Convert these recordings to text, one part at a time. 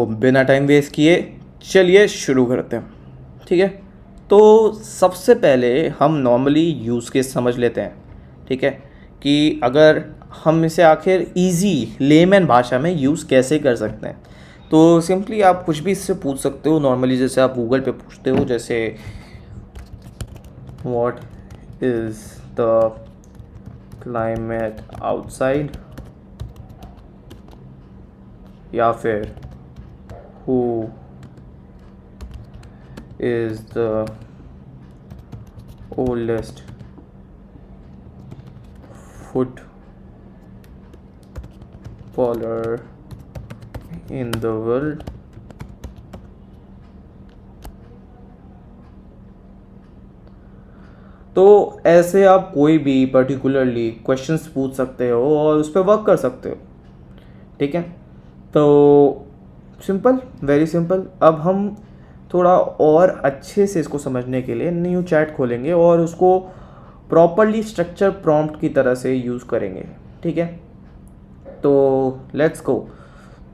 बिना time waste किए चलिए शुरू करते हैं। ठीक है, तो सबसे पहले हम नॉर्मली यूज़ केस समझ लेते हैं। ठीक है, कि अगर हम इसे आखिर इजी लेमैन भाषा में यूज़ कैसे कर सकते हैं। तो सिंपली आप कुछ भी इससे पूछ सकते हो नॉर्मली, जैसे आप गूगल पे पूछते हो, जैसे what is the climate outside, या फिर who is the oldest footballer in the world. तो ऐसे आप कोई भी पर्टिकुलरली क्वेश्चंस पूछ सकते हो और उस पर वर्क कर सकते हो। ठीक है, तो सिंपल, वेरी सिंपल। अब हम थोड़ा और अच्छे से इसको समझने के लिए न्यू चैट खोलेंगे और उसको प्रॉपरली स्ट्रक्चर प्रॉम्प्ट की तरह से यूज़ करेंगे। ठीक है, तो लेट्स गो।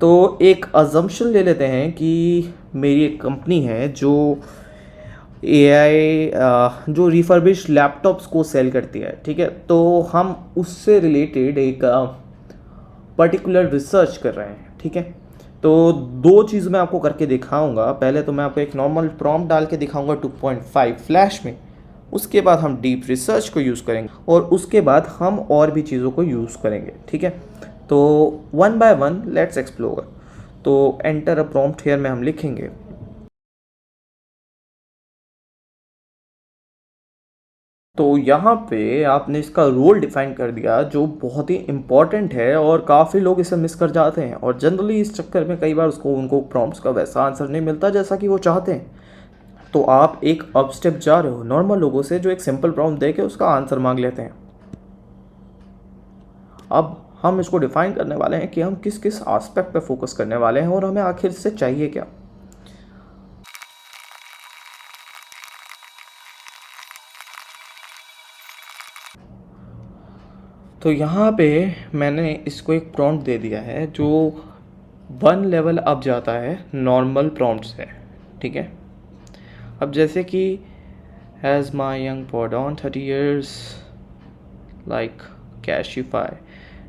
तो एक अजम्पशन ले लेते हैं कि मेरी एक कंपनी है जो AI जो रिफर्बिश्ड लैपटॉप्स को सेल करती है। ठीक है, तो हम उससे रिलेटेड एक पर्टिकुलर रिसर्च कर रहे हैं। ठीक है, तो दो चीज़ मैं आपको करके दिखाऊंगा। पहले तो मैं आपको एक नॉर्मल प्रॉम्प्ट डाल के दिखाऊंगा 2.5 फ्लैश में, उसके बाद हम डीप रिसर्च को यूज़ करेंगे और उसके बाद हम और भी चीज़ों को यूज़ करेंगे। ठीक है, तो one by one let's explore. तो एंटर अ प्रॉम्प्ट हेयर में हम लिखेंगे तो यहाँ पे आपने इसका रोल डिफाइन कर दिया, जो बहुत ही इम्पॉर्टेंट है और काफ़ी लोग इसे मिस कर जाते हैं और जनरली इस चक्कर में कई बार उनको प्रॉम्प्ट्स का वैसा आंसर नहीं मिलता जैसा कि वो चाहते हैं। तो आप एक अप स्टेप जा रहे हो नॉर्मल लोगों से जो एक सिंपल प्रॉम्प्ट दे के उसका आंसर मांग लेते हैं। अब हम इसको डिफाइन करने वाले हैं कि हम किस किस एस्पेक्ट पे फोकस करने वाले हैं और हमें आखिर से चाहिए क्या। तो यहाँ पे मैंने इसको एक प्रॉम्प्ट दे दिया है जो 1 लेवल अप जाता है नॉर्मल प्रॉम्प्ट से। ठीक है, अब जैसे कि हैज़ माई यंग पॉडॉन 30 years लाइक कैशिफाई,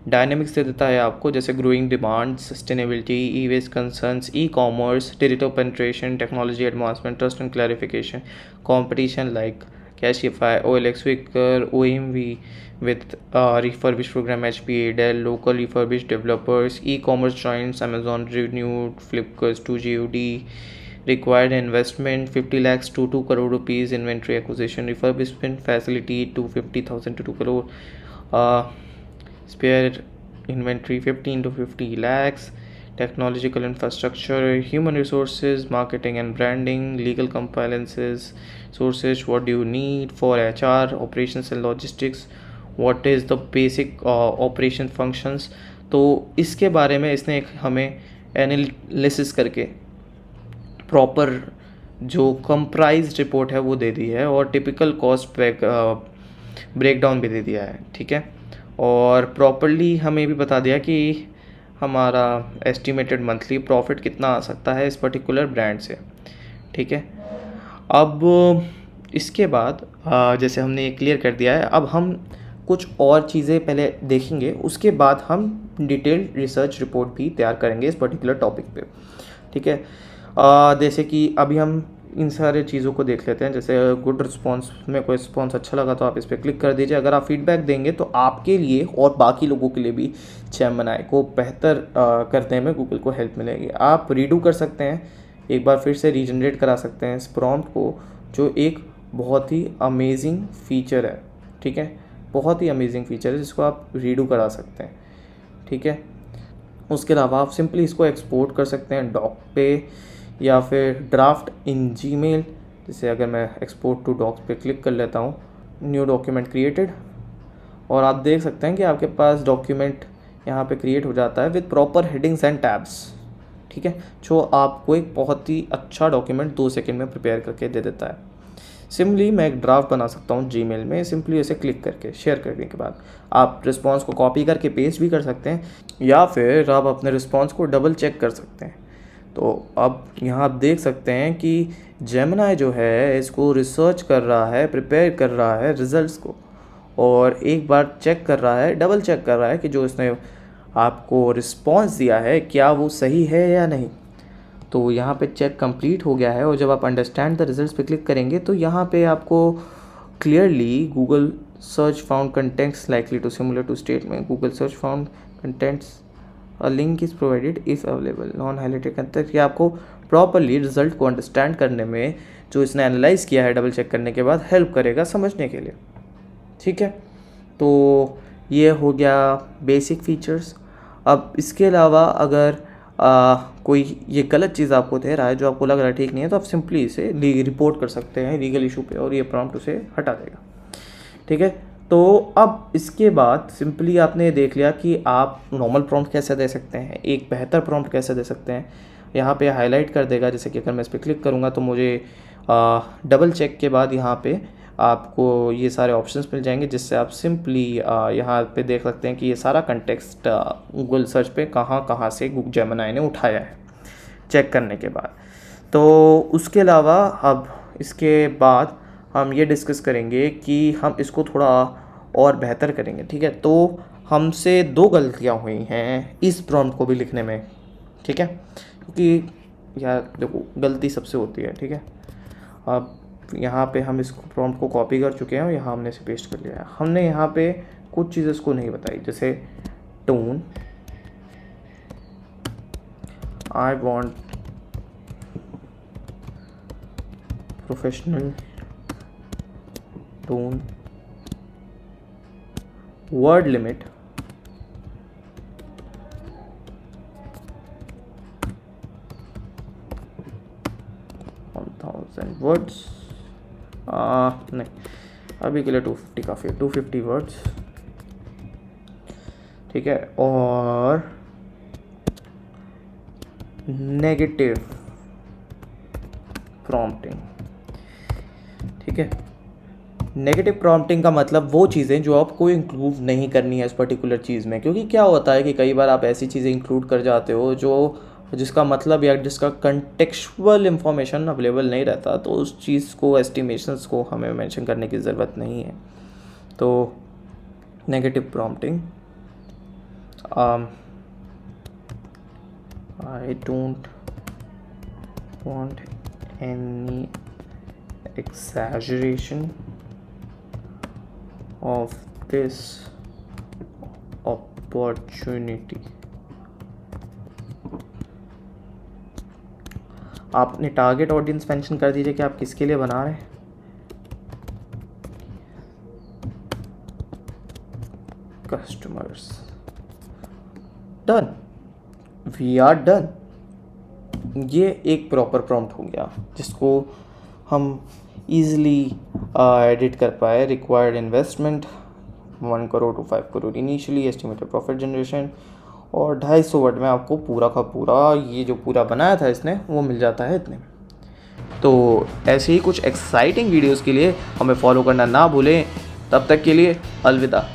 डायनेमिक्स दे देता है आपको, जैसे growing demand, sustainability, e waste concerns, e commerce, digital penetration, technology advancement, trust and clarification, competition like Cashify, OLX Wicker, OMV with refurbished program HP, Dell, local refurbished developers, e-commerce giants, Amazon renewed, Flipkart to GOD, required investment 50 lakhs to 2 crore rupees, inventory acquisition, refurbishment facility to 50,000 to 2 crore, spare inventory 15 to 50 lakhs, technological infrastructure, human resources, marketing and branding, legal compliances, sources, what do you need for HR, operations and logistics, what is the basic operation functions। तो इसके बारे में इसने एक हमें analysis करके proper जो comprise report है वो दे दी है और टिपिकल कॉस्ट ब्रेकडाउन भी दे दिया है। ठीक है, और प्रॉपरली हमें भी बता दिया कि हमारा एस्टिमेटेड मंथली प्रॉफिट कितना आ सकता है इस पर्टिकुलर ब्रांड से। ठीक है, अब इसके बाद जैसे हमने ये क्लियर कर दिया है, अब हम कुछ और चीज़ें पहले देखेंगे, उसके बाद हम डिटेल्ड रिसर्च रिपोर्ट भी तैयार करेंगे इस पर्टिकुलर टॉपिक पे। ठीक है, जैसे कि अभी हम इन सारे चीज़ों को देख लेते हैं। जैसे गुड रिस्पांस में कोई रिस्पांस अच्छा लगा तो आप इस पर क्लिक कर दीजिए। अगर आप फीडबैक देंगे तो आपके लिए और बाकी लोगों के लिए भी जेमिनी को बेहतर करने में गूगल को हेल्प मिलेगी। आप रीडू कर सकते हैं, एक बार फिर से रीजनरेट करा सकते हैं इस प्रॉम्प्ट को, जो एक बहुत ही अमेजिंग फ़ीचर है। ठीक है, बहुत ही अमेजिंग फ़ीचर है जिसको आप रीडू करा सकते हैं। ठीक है, उसके अलावा आप सिंपली इसको एक्सपोर्ट कर सकते हैं डॉक पे या फिर ड्राफ्ट इन जीमेल। जैसे अगर मैं एक्सपोर्ट टू डॉक्स पे क्लिक कर लेता हूँ, न्यू डॉक्यूमेंट क्रिएटेड, और आप देख सकते हैं कि आपके पास डॉक्यूमेंट यहाँ पे क्रिएट हो जाता है with proper headings and tabs. ठीक है, जो आपको एक बहुत ही अच्छा डॉक्यूमेंट 2 सेकंड में प्रिपेयर करके दे देता है। सिंपली मैं एक ड्राफ्ट बना सकता हूँ जीमेल में, सिंपली इसे क्लिक करके शेयर करने के बाद आप रिस्पांस को कॉपी करके पेस्ट भी कर सकते हैं या फिर आप अपने रिस्पांस को डबल चेक कर सकते हैं। तो अब यहाँ आप देख सकते हैं कि जेमिनी जो है इसको रिसर्च कर रहा है, प्रिपेयर कर रहा है रिजल्ट्स को, और एक बार चेक कर रहा है, डबल चेक कर रहा है कि जो इसने आपको रिस्पॉन्स दिया है क्या वो सही है या नहीं। तो यहाँ पे चेक कंप्लीट हो गया है, और जब आप अंडरस्टैंड द रिजल्ट्स पे क्लिक करेंगे तो यहाँ पे आपको clearly Google search found contents likely to similar to state में Google search found contents a link is provided if available non highlighted content, कि आपको प्रॉपरली रिजल्ट को अंडरस्टैंड करने में जो इसने एनालाइज किया है डबल चेक करने के बाद हेल्प करेगा समझने के लिए। ठीक है, तो ये हो गया बेसिक फीचर्स। अब इसके अलावा अगर कोई ये गलत चीज़ आपको दे रहा है जो आपको लग रहा है ठीक नहीं है, तो आप सिंपली इसे रिपोर्ट कर सकते हैं लीगल इशू पे, और ये प्रॉम्प्ट उसे हटा देगा। ठीक है, तो अब इसके बाद सिंपली आपने देख लिया कि आप नॉर्मल प्रॉम्प्ट कैसे दे सकते हैं, एक बेहतर प्रॉम्प्ट कैसे दे सकते हैं। यहाँ पे हाईलाइट कर देगा, जैसे कि अगर मैं इस पर क्लिक करूँगा तो मुझे डबल चेक के बाद यहाँ पे आपको ये सारे ऑप्शंस मिल जाएंगे, जिससे आप सिंपली यहाँ पे देख सकते हैं कि ये सारा कंटेक्स्ट गूगल सर्च पे कहाँ कहाँ से जेमिनी ने उठाया है चेक करने के बाद। तो उसके अलावा अब इसके बाद हम ये डिस्कस करेंगे कि हम इसको थोड़ा और बेहतर करेंगे। ठीक है, तो हमसे 2 गलतियाँ हुई हैं इस प्रॉम्प्ट को भी लिखने में। ठीक है, क्योंकि यार देखो गलती सबसे होती है। ठीक है, अब यहाँ पे हम इस प्रॉम्प्ट को कॉपी कर चुके हैं और यहाँ हमने इसे पेस्ट कर लिया है। हमने यहाँ पे कुछ चीज़ें इसको नहीं बताई, जैसे tone, I want professional tone, word limit, words नहीं, अभी के लिए 250 काफ़ी है, 250 वर्ड्स। ठीक है, और नेगेटिव प्रॉम्प्टिंग। ठीक है, नेगेटिव प्रॉम्प्टिंग का मतलब वो चीज़ें जो आपको इंक्लूड नहीं करनी है इस पर्टिकुलर चीज़ में, क्योंकि क्या होता है कि कई बार आप ऐसी चीज़ें इंक्लूड कर जाते हो जो जिसका मतलब या जिसका कंटेक्चुअल इंफॉर्मेशन अवेलेबल नहीं रहता, तो उस चीज़ को, एस्टिमेशंस को हमें मेंशन करने की ज़रूरत नहीं है। तो negative prompting, I don't want any exaggeration of this opportunity। आपने टारगेट ऑडियंस मेंशन कर दीजिए कि आप किसके लिए बना रहे हैं। Customers, done, we are done. ये एक प्रॉपर प्रॉम्प्ट हो गया जिसको हम ईज़िली एडिट कर पाए। Required investment 1 crore to 5 crore initially, estimated profit generation, और 250 वर्ड में आपको पूरा का पूरा ये जो पूरा बनाया था इसने वो मिल जाता है इतने में। तो ऐसे ही कुछ एक्साइटिंग वीडियोस के लिए हमें फॉलो करना ना भूलें। तब तक के लिए अलविदा।